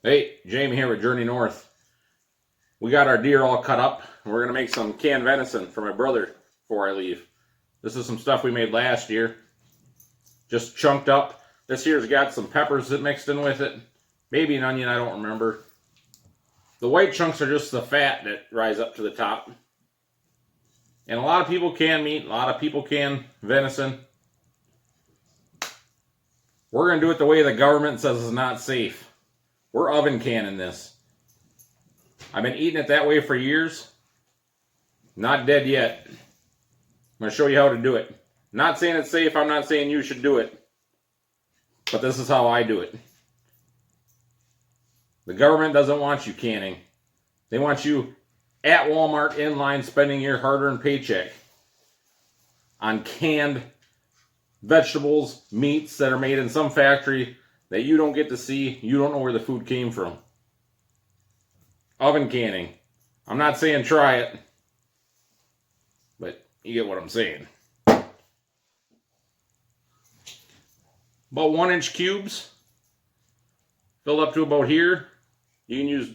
Hey, Jamie here with Journey North. We got our deer all cut up. We're going to make some canned venison for my brother before I leave. This is some stuff we made last year. Just chunked up. This year's got some peppers that mixed in with it. Maybe an onion, I don't remember. The white chunks are just the fat that rise up to the top. And a lot of people can meat, a lot of people can venison. We're going to do it the way the government says is not safe. We're oven canning this. I've been eating it that way for years. Not dead yet. I'm going to show you how to do it. Not saying it's safe, I'm not saying you should do it. But this is how I do it. The government doesn't want you canning. They want you at Walmart in line spending your hard-earned paycheck on canned vegetables, meats that are made in some factory that you don't get to see. You don't know where the food came from. Oven canning. I'm not saying try it, but you get what I'm saying. About 1-inch cubes, filled up to about here. You can use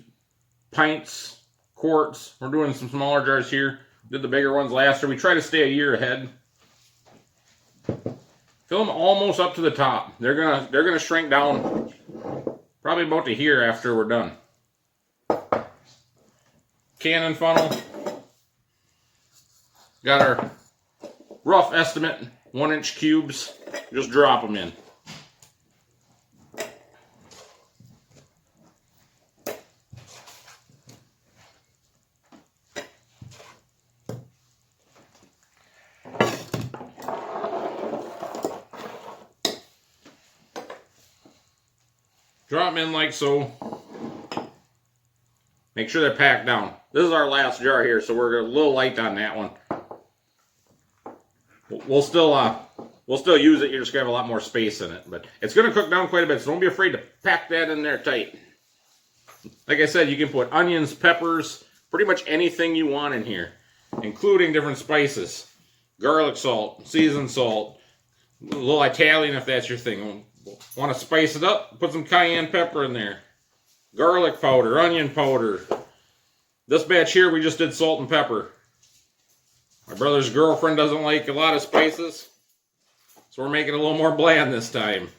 pints, quarts. We're doing some smaller jars here. Did the bigger ones last year. We try to stay a year ahead. Fill them almost up to the top. They're gonna shrink down probably about to here after we're done. Cannon funnel. Got our rough estimate 1-inch cubes. Just drop them in. Drop them in like so. Make sure they're packed down. This is our last jar here, so we're a little light on that one. We'll still use it. You're just gonna have a lot more space in it, but it's gonna cook down quite a bit. So don't be afraid to pack that in there tight. Like I said, you can put onions, peppers, pretty much anything you want in here, including different spices, garlic salt, seasoned salt, a little Italian if that's your thing. Want to spice it up? Put some cayenne pepper in there. Garlic powder, onion powder. This batch here, we just did salt and pepper. My brother's girlfriend doesn't like a lot of spices, so we're making it a little more bland this time.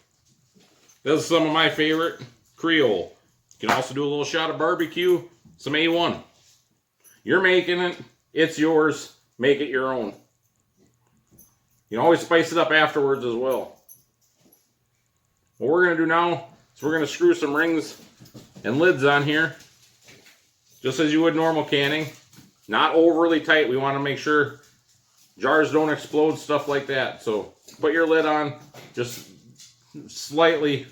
This is some of my favorite, Creole. You can also do a little shot of barbecue, some A1. You're making it, it's yours, make it your own. You can always spice it up afterwards as well. What we're going to do now is we're going to screw some rings and lids on here, just as you would normal canning. Not overly tight. We want to make sure jars don't explode, stuff like that. So put your lid on, just slightly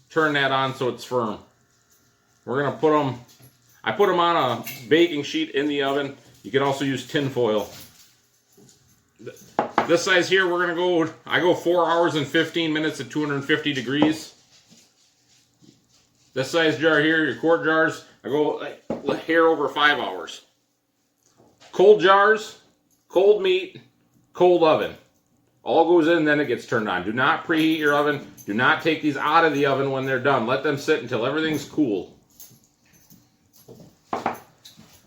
turn that on so it's firm. We're going to put them, I put them on a baking sheet in the oven. You can also use tin foil. This size here, I go 4 hours and 15 minutes at 250 degrees. This size jar here, your quart jars, I go like hair over 5 hours. Cold jars, cold meat, cold oven. All goes in, then it gets turned on. Do not preheat your oven. Do not take these out of the oven when they're done. Let them sit until everything's cool. I'm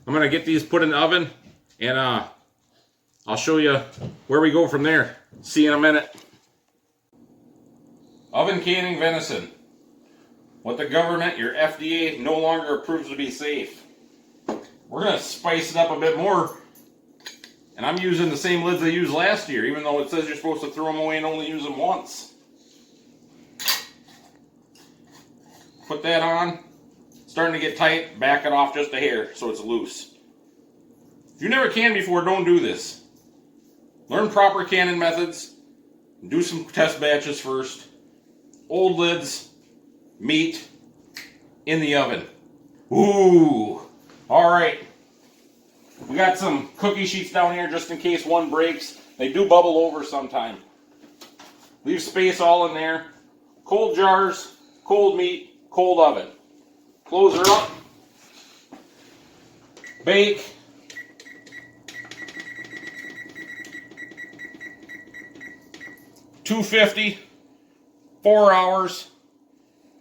going to get these put in the oven, and I'll show you where we go from there. See you in a minute. Oven canning venison. What the government, your FDA, no longer approves to be safe. We're going to spice it up a bit more. And I'm using the same lids I used last year, even though it says you're supposed to throw them away and only use them once. Put that on. Starting to get tight, back it off just a hair so it's loose. If you never canned before, don't do this. Learn proper canning methods. Do some test batches first. Old lids, meat in the oven. Ooh, all right. We got some cookie sheets down here just in case one breaks. They do bubble over sometime. Leave space all in there. Cold jars, cold meat, cold oven. Close her up. Bake. $250, 4 hours.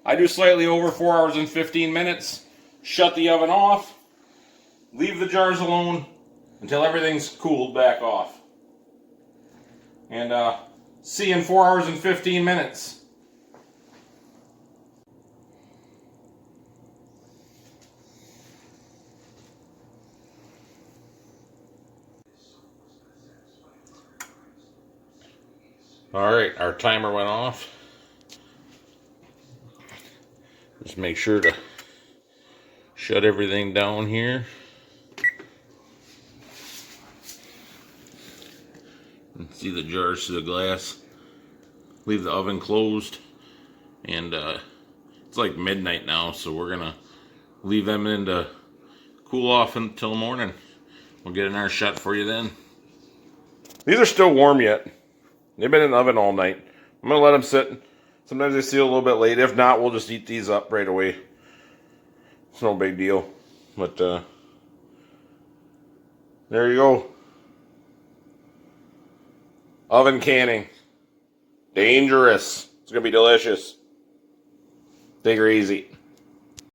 I do slightly over 4 hours and 15 minutes. Shut the oven off. Leave the jars alone until everything's cooled back off. And see you in 4 hours and 15 minutes. Alright, our timer went off. Just make sure to shut everything down here. And see the jars through the glass. Leave the oven closed. And it's like midnight now, so we're gonna leave them in to cool off until morning. We'll get another shot for you then. These are still warm yet. They've been in the oven all night. I'm gonna let them sit. Sometimes they seal a little bit late. If not, we'll just eat these up right away. It's no big deal. But there you go. Oven canning. Dangerous. It's gonna be delicious. Take her easy.